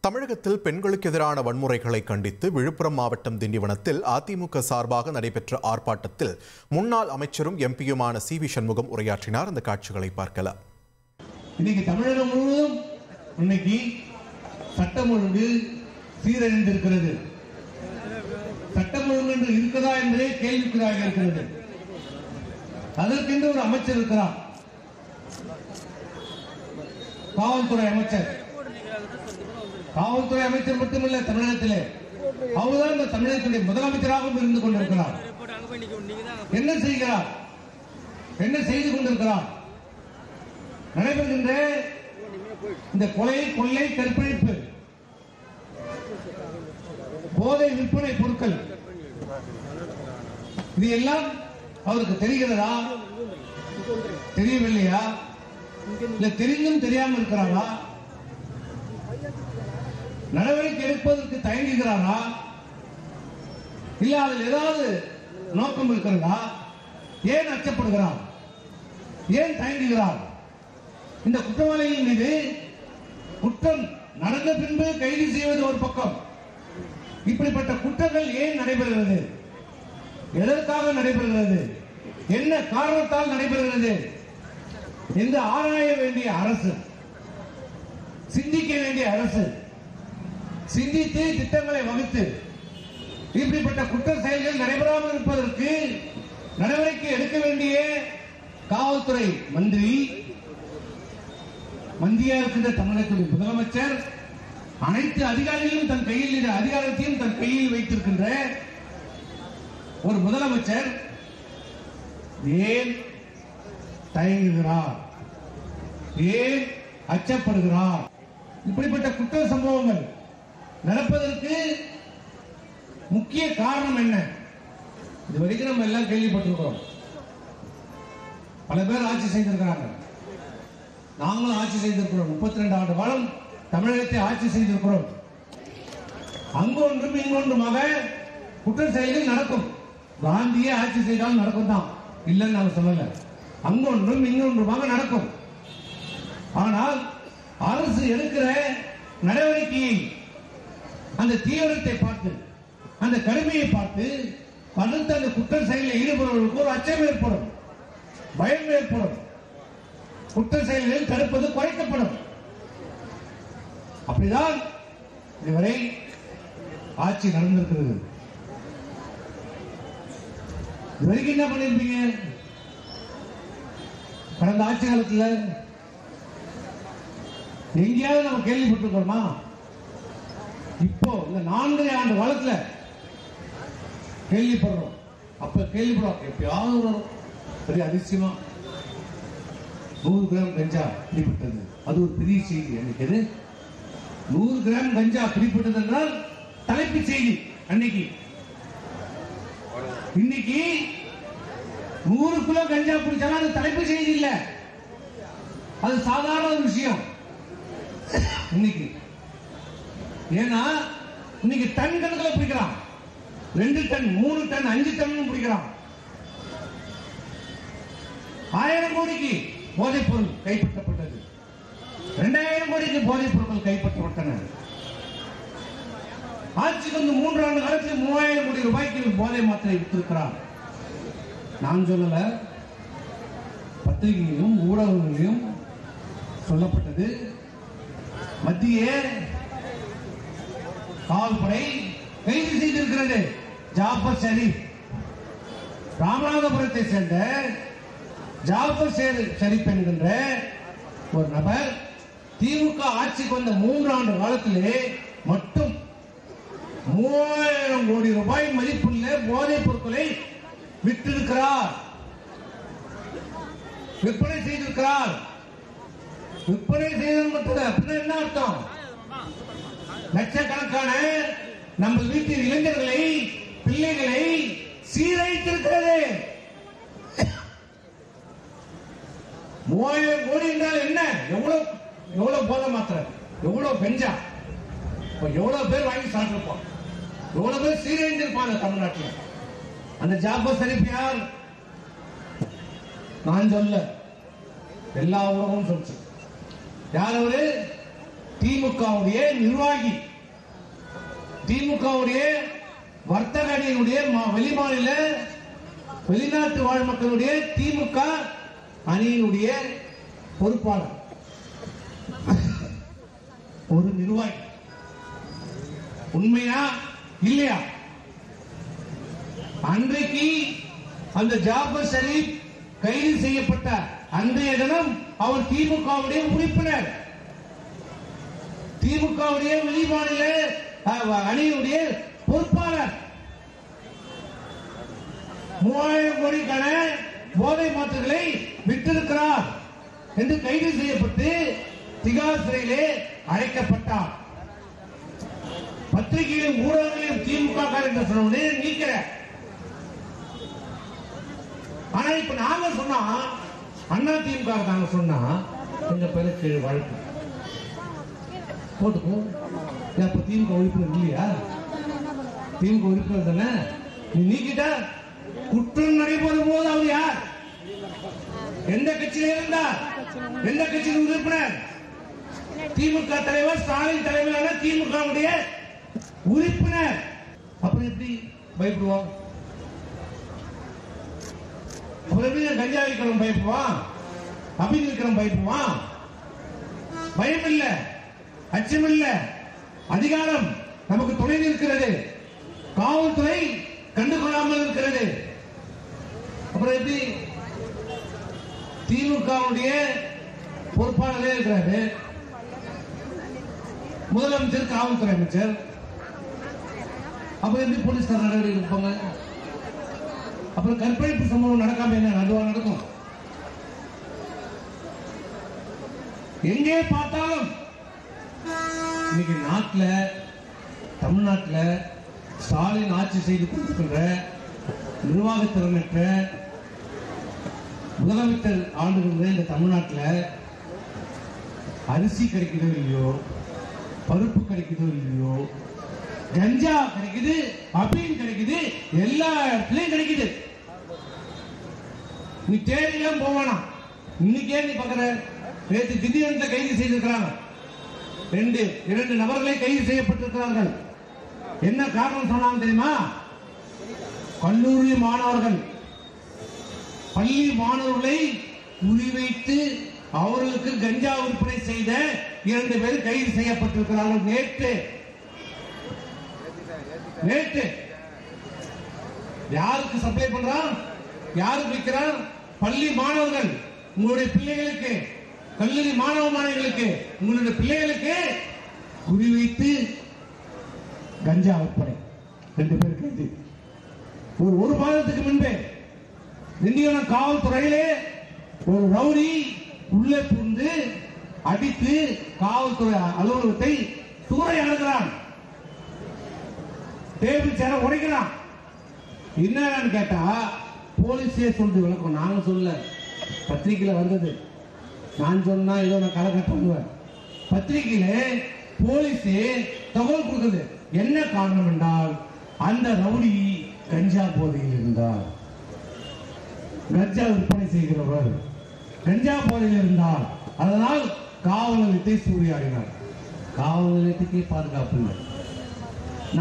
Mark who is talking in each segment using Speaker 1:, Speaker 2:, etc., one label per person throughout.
Speaker 1: தமிழகத்தில் பெண்களுக்கு எதிரான வன்முறைகளை கண்டித்து விழுப்புரம் மாவட்டம் திண்டிவனத்தில் அதிமுக சார்பாக நடைபெற்ற ஆர்ப்பாட்டத்தில் முன்னாள் அமைச்சரும் எம்பியுமான சி.வி. சண்முகம் உரையாற்றினார். அந்த காட்சிகளை பார்க்கலாம்.
Speaker 2: இன்னைக்கு தமிழகம் முழுவதும் இன்னைக்கு சட்டம் ஒழுங்கு சீரழிந்திருக்கிறது. சட்டம் ஒழுங்கு என்று இருக்கிறதா என்பதே கேள்விக்குறியாக இருக்கிறது. அதற்கென்று ஒரு அமைச்சர் இருக்கிறார், காவல்துறை அமைச்சர். காவல்துறை அமைச்சர் மட்டுமல்ல, தமிழகத்திலே அவர்தான் இந்த தமிழகத்துடைய முதலமைச்சராகவும் இருந்து கொண்டிருக்கிறார். என்ன செய்கிறார்? என்ன செய்து கொண்டிருக்கிறார்? நடைபெறுகின்ற இந்த கொலை, கொள்ளை, கற்பழிப்பு, போதை விற்பனை பொருட்கள், இது எல்லாம் அவருக்கு தெரிகிறதா? தெரியவில்லையா? இல்ல தெரிந்தும் தெரியாமல் இருக்கிறாரா? நடவடிக்கை எடுப்பதற்கு தயங்குகிறாரா? இல்ல அதில் ஏதாவது நோக்கம் இருக்கிறதா? ஏன் அச்சப்படுகிறார்? ஏன் தயங்குகிறார்? இந்த குற்றவாளிகள் மீது குற்றம் நடந்த பின்பு கைது செய்வது ஒரு பக்கம், இப்படிப்பட்ட குற்றங்கள் ஏன் நடைபெறுகிறது? எதற்காக நடைபெறுகிறது? என்ன காரணத்தால் நடைபெறுகிறது என்று ஆராய வேண்டிய அரசு, சிந்திக்க வேண்டிய அரசு, சிந்தித்து திட்டங்களை வகுத்து இப்படிப்பட்ட குற்ற செயல்கள் நடைபெறாமல் இருப்பதற்கு நடவடிக்கை எடுக்க வேண்டிய காவல்துறை மந்திரி, மந்திரியா இருக்கின்ற தமிழகத்துடைய முதலமைச்சர், அனைத்து அதிகாரிகளும் தன் கையில் அதிகாரத்தையும் தன் கையில் வைத்திருக்கின்ற ஒரு முதலமைச்சர் ஏன் தயங்குகிறார்? ஏன் அச்சப்படுகிறார்? இப்படிப்பட்ட குற்ற சம்பவங்கள் நடப்பதற்கு முக்கிய காரணம் என்ன? இதுவரைக்கும் நம்ம எல்லாம் கேள்விப்பட்டிருக்கிறோம். பல பேர் ஆட்சி செய்திருக்கிறாங்க, நாங்களும் ஆட்சி செய்திருக்கிறோம். 32 ஆண்டு காலம் தமிழகத்தை ஆட்சி செய்திருக்கிறோம். அங்கு ஒன்றும் இங்கொன்றுமாக குற்ற செயல்கள் நடக்கும். காந்தியே ஆட்சி செய்தாலும் நடக்கும் தான், இல்லைன்னு நாங்கள் சொல்லல. அங்கொன்றும் இங்கொன்றுமாக நடக்கும். ஆனால் அரசு எடுக்கிற நடவடிக்கையை, அந்த தீவிரத்தை பார்த்து, அந்த கடுமையை பார்த்து அடுத்த அந்த குற்ற செயலில் ஈடுபடுவதற்கு ஒரு அச்சம் ஏற்படும், பயம் ஏற்படும். குற்ற செயல்களில் தடுப்பது குறைக்கப்படும். அப்படிதான் இதுவரை ஆட்சி நடந்திருக்கிறது. இதுவரைக்கும் என்ன பண்ணிருப்பீங்க? கடந்த ஆட்சி காலத்தில் எங்கேயாவது நம்ம கேள்விப்பட்டிருக்கோமா? இப்போ இந்த 4 ஆண்டு காலத்துல கேள்விப்படுறோம். அப்ப கேள்விப்படுறோம், எப்பயாவது வரும். பெரிய அதிசயமா 100 கிராம் கஞ்சா பிடிப்பட்டது, அது ஒரு பெரிய செய்தி. அன்னைக்கு 100 கிராம் கஞ்சா பிடிப்பட்டது என்றால் தலைப்பு செய்தி அன்னைக்கு. இன்னைக்கு 100 கிலோ கஞ்சா பிடிச்சாலும் அது தலைப்பு செய்தி இல்ல, அது சாதாரண ஒரு விஷயம் இன்னைக்கு. ஏன்னா இன்னைக்கு டன் கணக்கில் பிடிக்கிறான். 2 டன், 3 டன், 5 டன் பிடிக்கிறான். 1000 கோடிக்கு போதைப் பொருள் கைப்பற்றப்பட்டது. 2000 கோடிக்கு போதைப் பொருட்கள் கைப்பற்றப்பட்டன. ஆட்சிக்கு வந்து 3 ஆண்டு காலத்தில் 3000 கோடி ரூபாய்க்கு போதை மாத்திரை வித்திருக்கிறார். நான் சொல்லல, பத்திரிகையிலும் ஊடகங்களிலும் சொல்லப்பட்டது. மத்திய காவல்படை கைது செய்திருக்கிறது. ஜாஃபர் ஷரீப், ராமநாதபுரத்தை சேர்ந்த ஜாஃபர் ஷரீப் என்கின்ற ஒரு நபர் திமுக ஆட்சிக்கு வந்த 3 ஆண்டு காலத்திலே மட்டும் 3000 கோடி ரூபாய் மதிப்புள்ள போதைப் பொருட்களை விற்றிருக்கிறார், விற்பனை செய்திருக்கிறார். விற்பனை செய்தது மட்டும் அப்படின்னா என்ன அர்த்தம்? லட்சக்கணக்கான நம்ம வீட்டில் இளைஞர்களை, பிள்ளைகளை சீரழித்திருக்கிறது. 3000 கோடி என்றால் என்ன? எவ்வளவு போதை மாத்திரை, எவ்வளவு பெஞ்சா, எவ்வளவு பேர் வாங்கி சாப்பிட்டிருப்போம், எவ்வளவு பேர் சீரழிந்திருப்பாங்க தமிழ்நாட்டில். அந்த ஜாஃபர் ஷரீப் யார்? நான் சொல்ல, எல்லா உலகமும் சொல்லிச்சு. யார் அவரு? திமுகவுடைய நிர்வாகி, திமுகவுடைய வர்த்தக அணியினுடைய வெளிமாநில வெளிநாட்டு வாழ் மக்களுடைய திமுக அணியினுடைய பொறுப்பாளர், ஒரு நிர்வாகி. உண்மையா இல்லையா? அன்றைக்கு அந்த ஜாபர் ஷரீப் கைது செய்யப்பட்ட அன்றைய தினம் அவர் திமுகவுடைய உறுப்பினர், திமுகவுடைய வெளிமாநில அணியினுடைய பொறுப்பாளர். 3000 கோடிக்கான போதை மாற்றுகளை விட்டிருக்கிறார் என்று கைது செய்யப்பட்டு திகார் சிறையிலே அழைக்கப்பட்டார். பத்திரிகையிலும் ஊடகங்களையும் திமுக என்று சொன்ன நீக்கிற. ஆனா இப்ப நாங்க சொன்னா அண்ணா திமுக நாங்க சொன்னா எங்க பேருக்கு வழக்கு போட்டுக்கும். இப்ப திமுக உறுப்பினர் இல்லையா? திமுக உறுப்பினர் தானே. நீ நீக்கிட்ட குற்றம் நடைபெறும் போது அவர் யார்? எந்த கட்சியில இருந்தார்? எந்த கட்சியின் உறுப்பினர்? திமுக தலைவர் ஸ்டாலின் தலைமையிலான திமுக உறுப்பினர். அப்புறம் எப்படி பயப்படுவோம்? அப்புறம் எப்படி கஞ்சா விற்கிறோம் பயப்படுவான்? அபி விற்கிறோம் பயப்படுவான்? பயம் இல்ல, அச்சம் இல்ல. அதிகாரம் நமக்கு துணை நிற்கிறது, காவல்துறை கண்டுகொள்ளாமல் இருக்கிறது. அப்புறம் எப்படி? திமுகவுடைய பொறுப்பாளரே இருக்கிறாரு, முதலமைச்சர், காவல்துறை அமைச்சர். அப்புறம் எப்படி போலீஸ்கார நடவடிக்கை எடுப்பாங்க? அப்புறம் கற்பழிப்பு சம்பவம் நடக்காம என்ன அதுவா நடக்கும்? எங்கே பார்த்தாலும் இன்னைக்கு நாட்டில், தமிழ்நாட்டில் ஸ்டாலின் ஆட்சி செய்து கொண்டிருக்கின்ற நிர்வாகத்திறனற்ற முதலமைச்சர் ஆண்டுகின்ற இந்த தமிழ்நாட்டில் அரிசி கிடைக்குதோ இல்லையோ, பருப்பு கிடைக்குதோ இல்லையோ, கஞ்சா கிடைக்குது, அபீன் கிடைக்குது, எல்லா இடத்துலயும் கிடைக்குது. நீ தேடிலாம் போவானா? இன்னைக்கே நீ பக்கற நேற்று திடீரென்று கைது செய்திருக்கிறாங்க. இரண்டு நபர்களை கைது செய்யப்பட்டிருக்கிறார்கள். என்ன காரணம் சொன்னாங்க தெரியுமா? கல்லூரி மாணவர்கள், பள்ளி மாணவர்களை குறிவைத்து அவர்களுக்கு கஞ்சா விற்பனை செய்த 2 பேர் கைது செய்யப்பட்டிருக்கிறார்கள். நேற்று யாருக்கு சப்ளை பண்றான், யாருக்கு விற்கிறான்? பள்ளி மாணவர்கள். உங்களுடைய பிள்ளைகளுக்கு, கல்லூரி மாணவ மாணவிகளுக்கு, உங்களுடைய பிள்ளைகளுக்கு குறிவைத்து கஞ்சா விற்பனை 2 பேர் கைது. ஒரு மாதத்துக்கு முன்பே திண்டிவனம் காவல்துறையிலே ஒரு ரவுடி உள்ளே புகுந்து அடித்து காவல்துறை அலுவலகத்தை சூறையாடுகிறான், டேபிள் சேர உடைக்கிறான். என்னன்னு கேட்டா போலீஸே சொல்லிட்டு விளக்கம். நாங்க சொல்ல, பத்திரிகையில வந்தது. நான் சொன்னா ஏதோ நான் கலக்க பண்ணுவேன். பத்திரிகையில போலீஸே தகவல் கொடுக்குது. என்ன காரணம் என்றால் அந்த ரவுடி கஞ்சா போதையில் இருந்தார், கஞ்சா விற்பனை செய்கிறவர் கஞ்சா போதையில் இருந்தார். அதனால் காவல் நிலையத்தை சூறையாடினார். காவல் நிலையத்துக்கே பாதுகாப்பு இல்லை.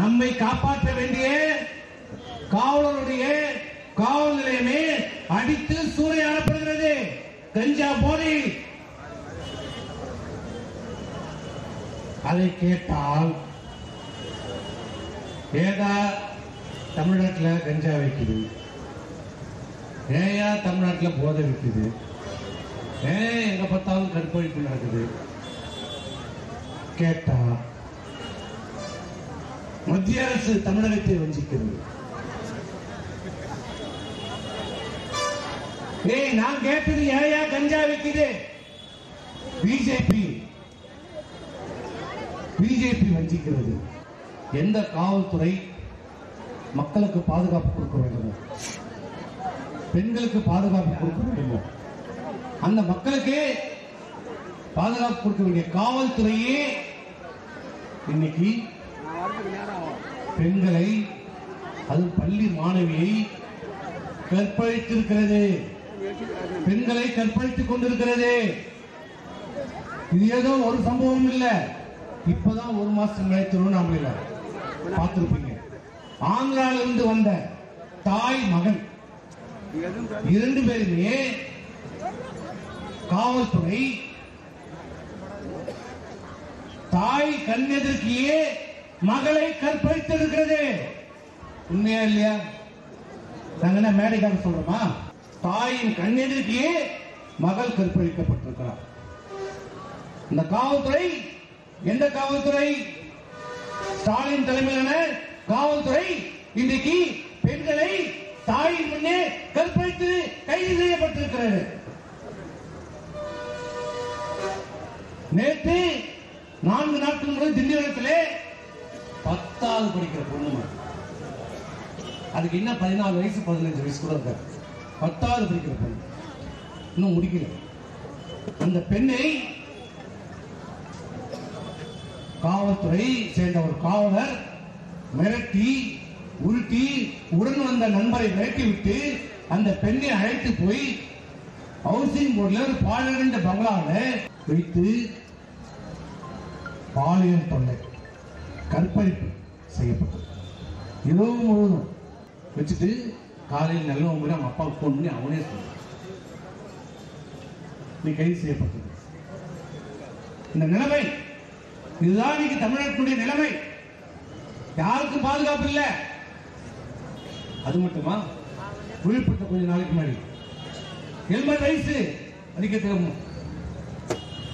Speaker 2: நம்மை காப்பாற்ற வேண்டிய காவலருடைய காவல் நிலையமே அடித்து சூறையாடப்படுகிறது கஞ்சா போதை. அதை கேட்டால் ஏதா தமிழ்நாட்டில் கஞ்சா வைக்குது, ஏயா தமிழ்நாட்டில் போதை விற்குது, எங்க பார்த்தாலும் கற்பழிப்பு நடக்குது. கேட்டா மத்திய அரசு தமிழகத்தை வஞ்சிக்கிறது. நான் கேட்டது ஏயா கஞ்சா விற்குது? பிஜேபி வஞ்சிக்கிறது. எந்த காவல்துறை மக்களுக்கு பாதுகாப்பு கொடுக்க வேண்டுமோ, பெண்களுக்கு பாதுகாப்பு கொடுக்க வேண்டுமோ, அந்த மக்களுக்கு பாதுகாப்பு கொடுக்க வேண்டிய காவல்துறையே இன்னைக்கு பெண்களை, அது பள்ளி மாணவியை கற்பழித்திருக்கிறது, பெண்களை கற்பழித்துக் கொண்டிருக்கிறது. இது ஏதோ ஒரு சம்பவம் இல்ல, இப்பதான் ஒரு மாசத்துக்கு முன்னாடி திருவண்ணாமலையில பார்த்திருப்பீங்க. ஆந்திரால இருந்து வந்த தாய் மகன் 2 பேருமே காவல்துறை தாய் கண்ணெதிர்க்கியே மகளை கற்பழித்திருக்கிறது. உண்மையா இல்லையா? நாங்க என்ன மேடைக்காக சொல்றோமா? தாயின் கண்ணெதிர்க்கியே மகள் கற்பழிக்கப்பட்டிருக்கிறார். இந்த காவல்துறை எந்த காவல்துறை? ஸ்டாலின் தலைமையிலான காவல்துறை இன்றைக்கு பெண்களை தாயின் முன்னே கற்பழித்து கைது செய்யப்பட்டிருக்கிறது. நேற்று 4 நாட்கள் முதல் திண்டிவனத்திலே 10வது படிக்கிற பொண்ணு, அதுக்கு இன்னும் 14 வயசு 15 வயசு கூட இருக்க, 10வது படிக்கிற பொண்ணு இன்னும் முடிக்கல. அந்த பெண்ணை காவல்துறை சேர்ந்த ஒரு காவலர் மிரட்டி உருட்டி உடன் வந்த நண்பரை மிரட்டி விட்டு அந்த பெண்ணை அழைத்து போய் ஹவுசிங் போர்டில் ஒரு பாலடைந்த பங்களாவில் வைத்து பாலியல் தொல்லை கற்பழிப்பு செய்யப்பட்டது. இரவு முழுவதும் வச்சுட்டு காலையில் நல்ல முறை அவங்க அப்பாவுக்கு ஃபோன் பண்ணி அவனே சொன்னான், நீ கைது செய்யப்பட்டது. இந்த நிலைமை இதுதான் இன்னைக்கு தமிழ்நாட்டுடைய நிலைமை. யாருக்கும் பாதுகாப்பு இல்லை. அது மட்டுமா, விழுப்புரத்தை கொஞ்ச நாளைக்கு முன்னாடி 80 வயசு அதிகத்துக்கு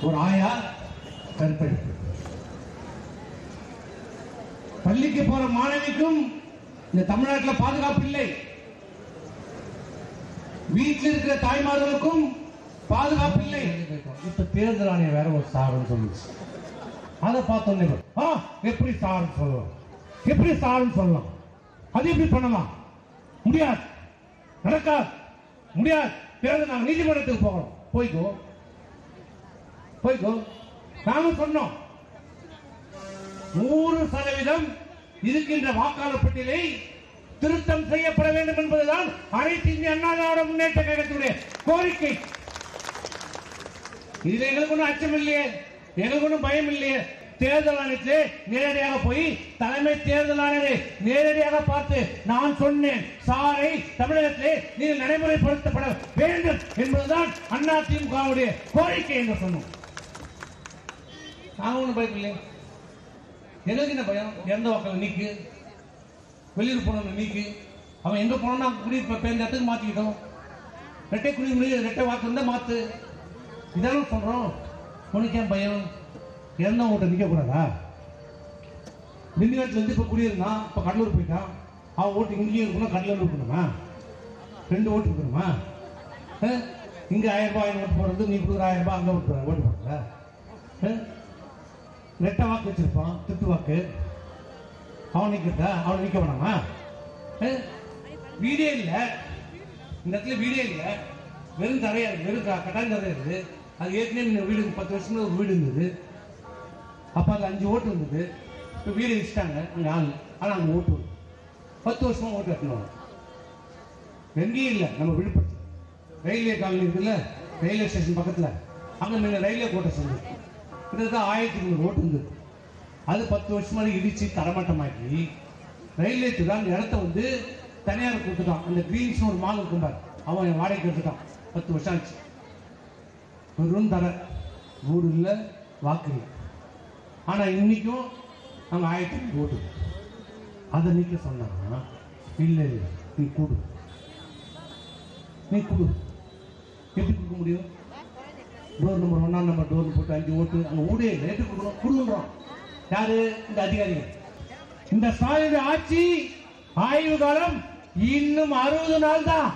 Speaker 2: ஒரு ஆயா கற்பழிப்பு. பள்ளிக்கு போற மாணவிக்கும் இந்த தமிழ்நாட்டில் பாதுகாப்பு இல்லை. வீட்டில் இருக்கிற தாய்மார்களுக்கும் பாதுகாப்பு இல்லை. இப்ப தேர்தல் ஆணையம் வேற ஒரு சார்னு சொல்லுச்சு. அதை பார்த்தோன்னே எப்படி சார்னு சொல்லலாம், எப்படி சார்னு சொல்லலாம், அது எப்படி பண்ணலாம்? முடியாது, நடக்காது, முடியாது. தேர்தல் நாங்கள் நீதிமன்றத்துக்கு போகணும். போய்க்கோ போய்க்கோ. நாம சொன்னோம் 100% இருக்கின்ற வாக்காளர் பட்டியலை திருத்தம் செய்யப்பட வேண்டும் என்பதுதான் அனைத்து இந்திய அண்ணா திராவிட முன்னேற்ற கழகத்தினுடைய கோரிக்கை. இதுல எங்களுக்கு ஒன்றும் அச்சம் இல்லையே, எங்களுக்கு ஒன்றும் பயம் இல்லையே. தேர்தல் ஆணையத்திலே நேரடியாக போய் தலைமை தேர்தல் ஆணையரை நேரடியாக பார்த்து நான் சொன்னேன், சாரை தமிழகத்திலே நீங்கள் நடைமுறைப்படுத்தப்பட வேண்டும் என்பதுதான் அதிமுகவுடைய கோரிக்கை என்று சொன்னோம். நாங்க ஒன்றும் பயம் இல்லை. எங்களுக்கு என்ன பயம்? இறந்த வாக்கள் நீக்கு, வெளியூர் போனவங்க நீக்கு, அவன் எங்க போனா குடியிருப்ப இந்த இடத்துக்கு மாத்திக்கிட்டோம். ரெட்டை குடியுரிமை ரெட்டை வாக்கு இருந்தா மாத்து, இதெல்லாம் சொல்றோம். உனக்கு ஏன் பயம்? இறந்த ஓட்ட நிக்க கூடாதா? திண்டிவனத்துல வந்து இப்ப குடியிருந்தான், இப்ப கடலூர் போயிட்டான், அவன் ஓட்டு இங்கேயும் இருக்கணும், கடலூர் இருக்கணுமா? 2 ஓட்டு இருக்கணுமா? இங்க 1000 ரூபாய் ஓட்டு போடுறது, நீ கொடுக்குற 1000 ரூபாய் அங்க ஓட்டு போடுற. ரெட்டை வாக்கு வச்சிருப்பான், திட்டு வாக்கு, அவன் நிற்கிறதா? அவனை நிற்க வேணாமா? வீடே இல்லை, இந்த இடத்துல வீடே இல்லை, வெறும் தரையா இருக்கு, வெறும் கட்டாயம் தரையா இருக்குது. அது ஏற்கனவே வீடு 10 வருஷத்துல ஒரு வீடு இருந்தது, அப்போ அது 5 ஓட்டு இருந்தது. இப்போ வீடு வச்சுட்டாங்க அங்கே ஆள், ஆனால் அங்கே ஓட்டு 10 வருஷமா ஓட்டு கட்டணும். எங்கேயும் இல்லை. நம்ம விழுப்புரத்து ரயில்வே காலனி இருக்குல்ல, ரயில்வே ஸ்டேஷன் பக்கத்தில், அங்கே முன்ன ரயில்வே கோட்டை சொன்னது கிட்டத்தட்ட 1300 ஓட்டு இருந்தது. அது 10 வருஷமா இடிச்சு தரமட்டமாக்கி ரயில்வே தான் இடத்த வந்து தனியார் கொடுத்துட்டான். அந்த கிரீன்ஸ் ஒரு மால் இருக்கும் பாரு, அவன் வாடகைக்கு எடுத்துட்டான். 10 வருஷம் ஆச்சு. வெறும் தர, ஊர் இல்லை, வாக்கு இல்லை. ஆனால் இன்னைக்கும் அங்கே 1000 ஓட்டு. அதை நீக்க சொன்னாங்க, இல்லை இல்லை நீ கூடு, நீ கொடு. எப்படி கொடுக்க முடியும்? டோர் நம்பர் 1ஆம் நம்பர் டோர் போட்டு 5 ஓட்டு அங்கே ஊடே இல்லை, எப்படி கொடுக்கணும்? கொடுக்குறோம். யாரு? இந்த அதிகாரிகள். இந்த ஸ்டாலின் ஆட்சி ஆய்வு காலம் இன்னும் 60 நாள் தான்.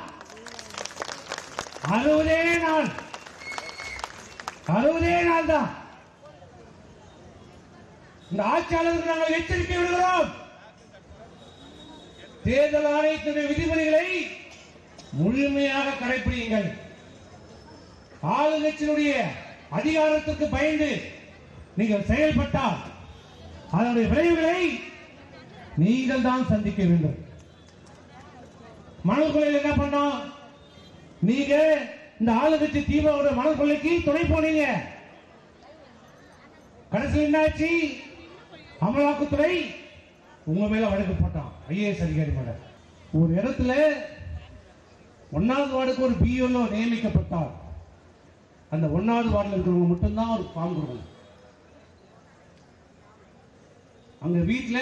Speaker 2: 60 நாள், 60 நாள் தான். இந்த ஆட்சியாளருக்கு நாங்கள் எச்சரிக்கை விடுகிறோம். தேர்தல் ஆணையத்தினுடைய விதிமுறைகளை முழுமையாக கடைபிடியுங்கள். ஆளுங்கட்சியினுடைய அதிகாரத்திற்கு பயந்து நீங்கள் செயல்பட்டால் அதனுடைய விளைவுகளை நீங்கள் தான் சந்திக்க வேண்டும். மணல் கொள்ளையில் என்ன பண்ணோம்? நீங்க இந்த ஆளுங்கட்சி திமுக மணல் கொள்ளைக்கு துணை போனீங்க. கடைசியில் என்னாச்சு? அமலாக்கத்துறை உங்க மேல வழக்கு போட்டான், ஐஏஎஸ் அதிகாரி மேல. ஒரு இடத்துல 1வது வார்டுக்கு ஒரு பிஎல்ஓ நியமிக்கப்பட்டார். அந்த 1வது வார்டில் இருக்கிறவங்க மட்டும்தான் ஒரு ஃபார்ம் கொடுக்கணும். அங்க வீட்டுல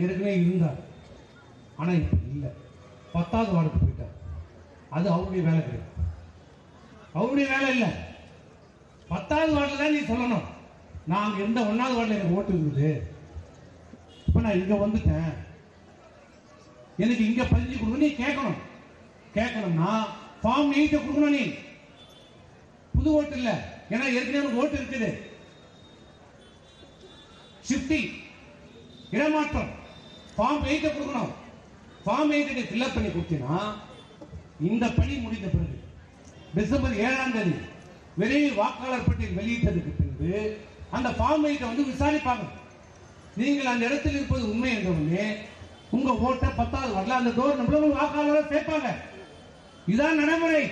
Speaker 2: ஏற்கனவே இருந்தார், ஆனா இப்ப இல்ல. 10வது வார்டுக்கு போயிட்டார். அது அவருடைய வேலை கிடையாது, அவருடைய வேலை இல்ல. 10வது வார்டில் தான் நீ சொல்லணும், நான் அங்க இருந்த 1வது வார்டில் எனக்கு ஓட்டு இருந்தது, இப்ப நான் இங்க வந்துட்டேன், எனக்கு இங்க பதிஞ்சு கொடுங்க நீ கேட்கணும். கேட்கணும்னா ஃபார்ம் 8 கொடுக்கணும். நீ புது ஓட்டு இல்ல, ஏன்னா ஏற்கனவே ஓட்டு இருக்குது. ஷிஃப்டிங், இடமாற்றம், ஃபார்ம் 8 கொடுக்கணும். ஃபார்ம் 8 ஃபில்அப் பண்ணி கொடுத்தீங்கன்னா இந்த பணி முடிந்த பிறகு டிசம்பர் 7ஆம் தேதி விரைவில் வாக்காளர் பட்டியல் வெளியிட்டதுக்கு பின்பு அந்த ஃபார்ம் 8 வந்து விசாரிப்பாங்க. நீங்கள் அந்த இடத்தில் இருப்பது உண்மை என்றவுடனே உங்க ஓட்டை 10வது வார்டில் அந்த டோர் நம்பர் வாக்காளர் சேர்ப்பாங்க. இதான் நடைமுறை.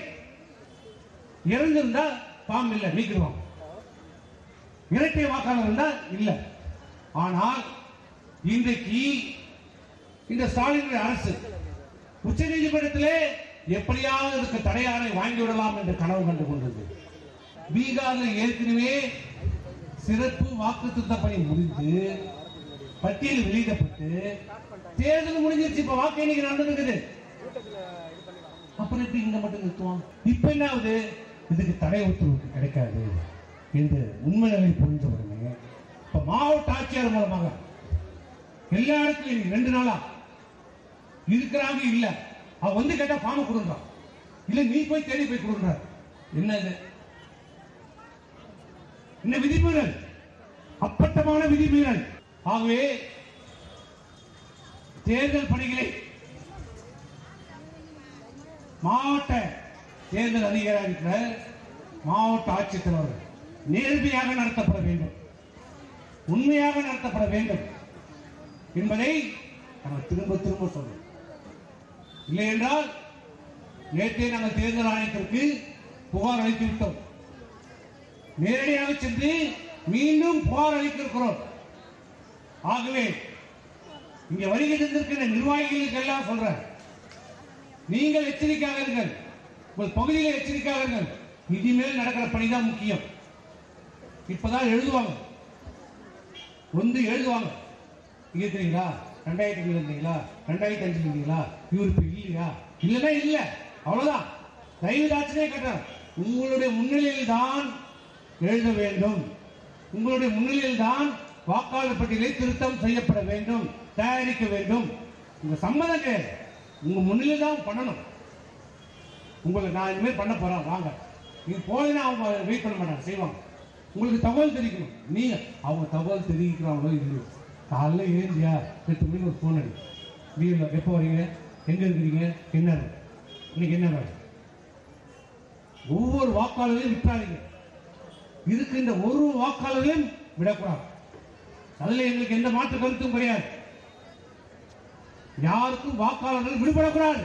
Speaker 2: இறந்திருந்தா ஃபார்ம் இல்ல, நீக்கிடுவாங்க. இரட்டை வாக்காளர் இருந்தா இல்ல. ஆனால் இன்றைக்கு இந்த ஸ்டாலின் அரசு உச்ச நீதிமன்றத்திலே எப்படியாவது இதுக்கு தடையாணை வாங்கிவிடலாம் என்று கனவு கண்டு கொண்டது. பீகாரில் ஏற்கனவே சிறப்பு வாக்குத்த பணி முடிந்து பட்டியல் வெளியிடப்பட்டு தேர்தல் முடிஞ்சிருச்சு. இப்ப வாக்கு எண்ணிக்கை நடந்துருக்குது. அப்புறம் எப்படி இங்க மட்டும் நிறுத்துவோம்? இப்ப என்ன ஆகுது? இதுக்கு தடை உத்தரவு கிடைக்காது என்று உண்மை நிலை புரிஞ்ச உடனே இப்ப மாவட்ட ஆட்சியர் மூலமாக எல்லா இடத்துலையும் 2 நாளா இருக்கிறாங்க. இல்ல அவ வந்து கேட்டா ஃபார்ம் கொடுக்குறான், இல்ல நீ போய் தேடி போய் கொடுக்குற. என்ன இது? என்ன விதிமீறல்? அப்பட்டமான விதிமீறல். ஆகவே தேர்தல் பணிகளை மாவட்ட தேர்தல் அதிகாரியாக இருக்கிற மாவட்ட ஆட்சித்தலைவர் நேர்மையாக நடத்தப்பட வேண்டும், உண்மையாக நடத்தப்பட வேண்டும் என்பதை நாங்கள் திரும்ப திரும்ப சொல்றோம். இல்லை என்றால் நேற்றே நாங்கள் தேர்தல் ஆணையத்திற்கு புகார் அளித்து விட்டோம். நேரடியாக சென்று மீண்டும் புகார் அளித்திருக்கிறோம். ஆகவே இங்க வருகின்ற நிர்வாகிகளுக்கு எல்லாம் சொல்றேன், நீங்கள் எச்சரிக்கையாக இருங்கள், உங்கள் பகுதியில் எச்சரிக்கையாக இருங்கள். இனிமேல் நடக்கிற பணிதான் முக்கியம். இப்பதான் எழுதுவாங்க, வந்து எழுதுவாங்க. இங்க இருக்கிறீங்களா, 2000 இருந்தீங்களா, 2005 இருந்தீங்களா, இவர் இப்ப இல்லையா, இல்லைன்னா இல்ல, அவ்வளவுதான். தயவு தாட்சியே கேட்டார். உங்களுடைய முன்னிலையில் தான் எழுத வேண்டும், உங்களுடைய முன்னிலையில் தான் வாக்காளர் பட்டியலை திருத்தம் செய்யப்பட வேண்டும், தயாரிக்க வேண்டும். உங்க சம்மதம் கிடையாது, உங்க முன்னிலையில் தான் பண்ணணும். உங்களுக்கு நான் இனிமேல் பண்ண போறேன் வாங்க, நீங்க போனா அவங்க வெயிட் பண்ண மாட்டாங்க, செய்வாங்க. உங்களுக்கு தகவல் தெரிவிக்கணும். நீங்க அவங்க தகவல் தெரிவிக்கிறாங்களோ இல்லையோ, காலைல ஏந்தியா 8 மணிக்கு ஒரு ஃபோன் அடி, வீட்டில் எப்போ வரீங்க, எங்க இருக்கிறீங்க, என்ன இன்னைக்கு என்ன வேலை. ஒவ்வொரு வாக்காளரையும் விட்டாதீங்க. இருக்கின்ற ஒரு வாக்காளரையும் விடக்கூடாது. அதுல எங்களுக்கு எந்த மாற்று கருத்தும் கிடையாது. யாருக்கும் வாக்காளர்கள் விடுபடக்கூடாது.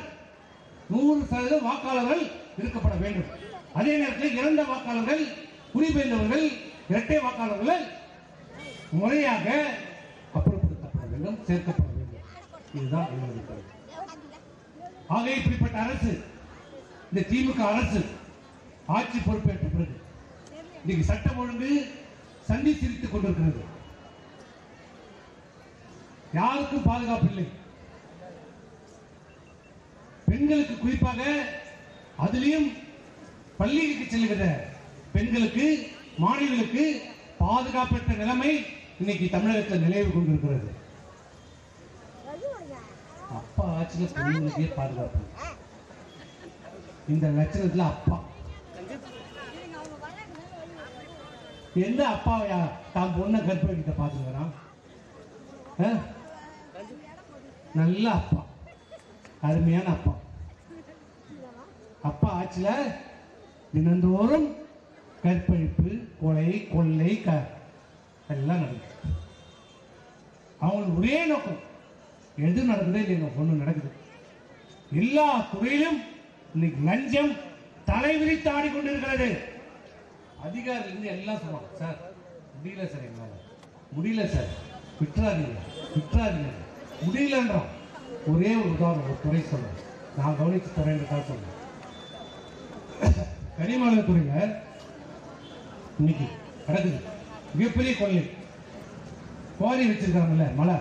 Speaker 2: 100% வாக்காளர்கள் இருக்கப்பட வேண்டும். அதே நேரத்தில் இறந்த வாக்காளர்கள், குடிபெயர்ந்தவர்கள், இரட்டை வாக்காளர்கள் முறையாக அப்புறப்படுத்தப்பட வேண்டும், சேர்க்கப்பட வேண்டும். இதுதான் எங்களுடைய கருத்து. ஆக இப்படிப்பட்ட அரசு, இந்த திமுக அரசு ஆட்சி பொறுப்பேற்ற பிறகு இன்னைக்கு சட்டம் ஒழுங்கு சந்தி சிரித்துக் கொண்டிருக்கிறது. யாருக்கும் பாதுகாப்பு இல்லை. பெண்களுக்கு குறிப்பாக, அதிலையும் பள்ளிக்கு செல்லுகிற பெண்களுக்கு, மாணவிகளுக்கு பாதுகாப்பற்ற நிலைமை இன்னைக்கு தமிழகத்தில் நிலவு கொண்டிருக்கிறது. அப்பா ஆட்சியில் பெண்களுக்கே பாதுகாப்பு. இந்த லட்சணத்துல அப்பா எந்த அப்பாவையா தான் பொண்ணை கர்ப்பகிட்ட பாத்துக்கிறான்? நல்ல அப்பா, அருமையான அப்பா. அப்பா ஆட்சியில தினந்தோறும் கற்பழிப்பு, கொலை, கொள்ளை எல்லாம் நடக்குது. அவங்களுக்கு ஒரே நோக்கம், எது நடக்குதோ இல்லையா, ஒண்ணு நடக்குது. எல்லா துறையிலும் இன்னைக்கு லஞ்சம் தலைவிரித்து ஆடிக்கொண்டிருக்கிறது. அதிகாரிகள் எல்லாம் சொல்லுவாங்க, சார் முடியல சார் எங்களால, முடியல சார், விட்டுறாதீங்க முடியலன்றோம். ஒரே ஒரு உதாரணம், ஒரு துறை சொல்றேன், நான் கவனிச்ச துறைன்றதா சொல்றேன். கனிமவள துறையில இன்னைக்கு நடக்குது மிகப்பெரிய கொள்ளை. குவாரி வச்சிருக்காங்கல்ல, மலை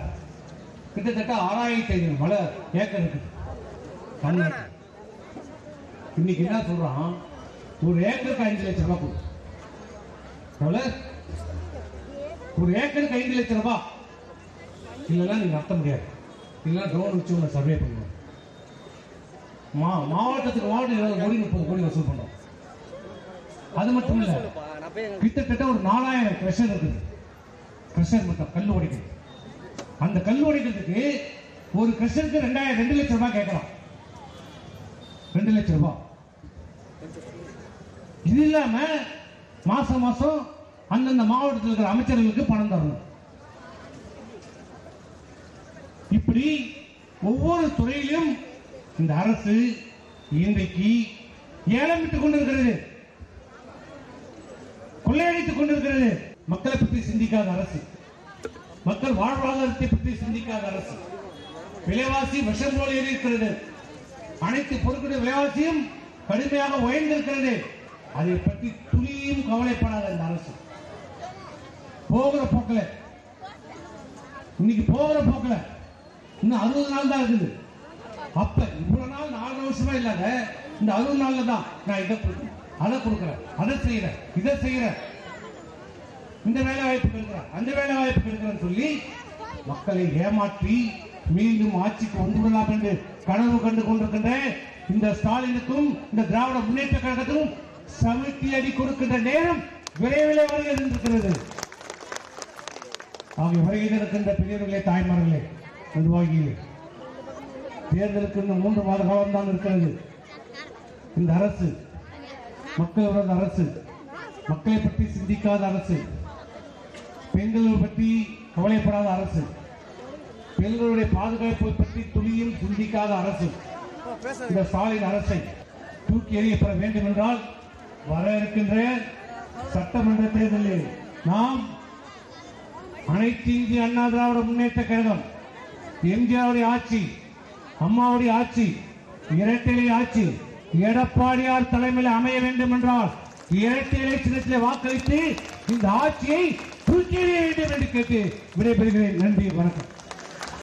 Speaker 2: கிட்டத்தட்ட 6500 மலை ஏக்கர் இருக்குது தமிழ்நாட்டில். இன்னைக்கு என்ன சொல்றான், ஒரு ஏக்கருக்கு 5 லட்சம் ரூபாய் கொடு. எவ்வளவு? ஒரு ஏக்கருக்கு 5 லட்சம் ரூபாய். இல்லைன்னா நீங்க நடத்த முடியாது, இல்லைன்னா ட்ரோன் வச்சு உங்களை சர்வே பண்ணுவோம். மாவட்டத்துக்கு மாவட்டம் 20 கோடி 30 கோடி வசூல் பண்றோம். அது மட்டும் இல்ல, கிட்டத்தட்ட ஒரு 4000 கிரஷர் இருக்குது. கிரஷர் மட்டும் கல் உடைக்கிறது. அந்த கல் உடைக்கிறதுக்கு ஒரு கிரஷருக்கு 2 லட்சம் ரூபாய் கேட்கலாம். 2 லட்சம் ரூபாய். இது இல்லாம மாசம் மாசம் அந்தந்த மாவட்டத்தில் இருக்கிற அமைச்சர்களுக்கு பணம் தரணும். இப்படி ஒவ்வொரு துறையிலும் இந்த அரசு இன்றைக்கு ஏலமிட்டுக் கொண்டிருக்கிறது, கொள்ளையடித்துக் கொண்டிருக்கிறது. மக்களை பற்றி சிந்திக்காத அரசு, மக்கள் வாழ்வாதாரத்தை பற்றி சிந்திக்காத அரசு. விலைவாசி விஷம் போல ஏறி இருக்கிறது. அனைத்து பொருட்களுடைய விலைவாசியும் கடுமையாக உயர்ந்திருக்கிறது. அதை பற்றி துளியும் கவலைப்படாத இந்த அரசு போகிற போக்கில், இன்னைக்கு போகிற போக்கில் இன்னும் 60 நாள் தான் இருக்குது. அப்ப இவ்வளவு நாள் 4 வருஷமா இல்லாத இந்த 60 நாள்ல தான் நான் இதை கொடுக்கிறேன், அதை கொடுக்கிறேன், அதை செய்யறேன், இதை செய்யறேன், இந்த வேலை வாய்ப்பு கொடுக்கிறேன், அந்த வேலை வாய்ப்பு கொடுக்கிறேன்னு சொல்லி மக்களை ஏமாற்றி மீண்டும் ஆட்சிக்கு வந்துவிடலாம் என்று கனவு கண்டு கொண்டிருக்கின்ற இந்த ஸ்டாலினுக்கும் இந்த திராவிட முன்னேற்ற கழகத்துக்கும் சமிட்டி அடி கொடுக்கின்ற நேரம் விரைவில் வருகிறது. ஆகிய வருகை இருக்கின்ற பெரியவர்களே, தாய்மார்களே, நிர்வாகிகளே, தேர்தலுக்கு இந்த 3 மாத காலம் தான் இருக்கிறது. இந்த அரசு மக்கள் விரோத அரசு, மக்களை பற்றி சிந்திக்காத அரசு, பெண்களை பற்றி கவலைப்படாத அரசு, பெண்களுடைய பாதுகாப்பை பற்றி துளியும் சிந்திக்காத அரசு. இந்த ஸ்டாலின் அரசை தூக்கி எறியப்பட வேண்டும் என்றால் வர இருக்கின்ற சட்டமன்ற தேர்தலில் நாம் அனைத்து இந்திய அண்ணா திராவிட முன்னேற்ற கழகம், எம்ஜிஆருடைய ஆட்சி, அம்மாவுடைய ஆட்சி, இரட்டை ஆட்சி எடப்பாடியார் தலைமையில் அமைய வேண்டும் என்றால் இரட்டை சின்னத்தில் வாக்களித்து இந்த ஆட்சியை தூக்கி எறிய வேண்டும் என்று கேட்டு விடைபெறுகிறேன். நன்றி, வணக்கம்.